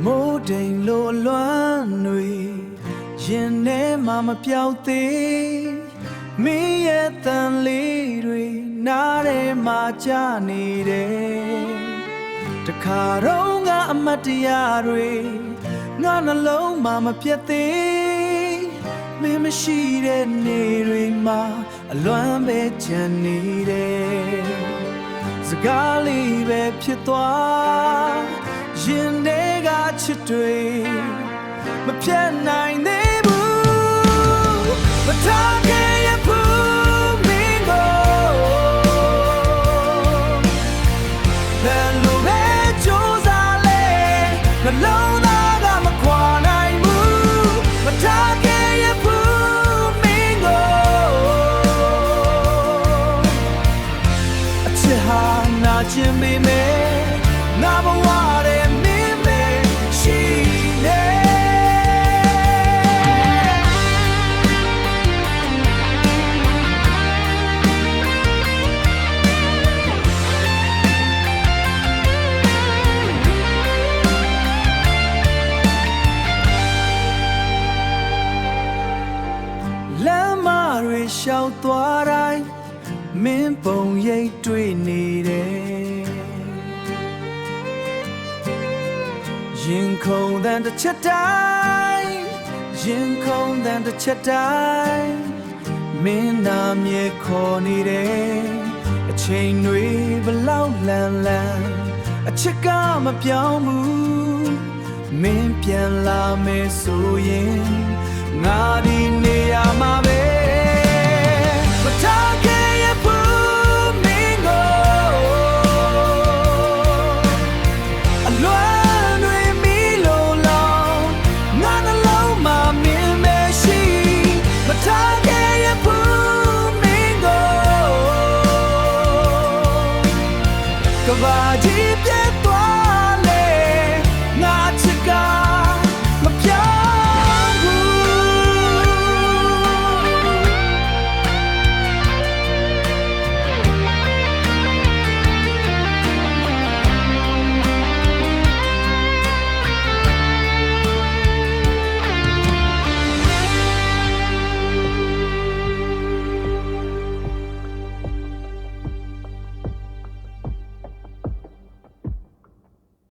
မိုးတိမ်လိုအလွမ်းတွေရင်ထဲမှာမပြောက်သေးမင်းရဲ့တန်လေးတွေနားထဲမှာကြာနေတယ်တခါတော့ငါအမတ်တရားတွေငါနှလုံးမှာမပြတ်သေးမင်းမရှိတဲ့နေတွေမှာအလွမ်းပဲကြံနေတယ်စကားလေးပဲဖြစ်သွားရင်ထဲကချစ်တွေမပြတ်နိုင်သေးဘူးမထားခဲ့ရဘူးမင်းကိုဘယ်လိုပဲကြိုးစားလဲနှလုံးသားကမခွာနိုင်ဘူးမထားခဲ့ရဘူးမင်းကိုအချစ်ဟာနာကျင်ပေမဲ့ငါဘဝရဲ့မင်းပဲရှိနေလမ်းမတွေရှောက်သွားတိုင်းမင်းပုံရိပ်တွေ့နေတယ်ရင်ခုန်တဲ့တစ်ချက်တိုင်းရင်ခုန်တဲ့တစ်ချက်တိုင်းမင်းနာမြေခေါ်နေတယ်အချိန်တွေဘလောက်လန်းလန်းအချစ်ကမပြောင်းဘူးမင်းပြန်လာမယ်ဆိုရင်ငါဒီနေရာမှာပဲ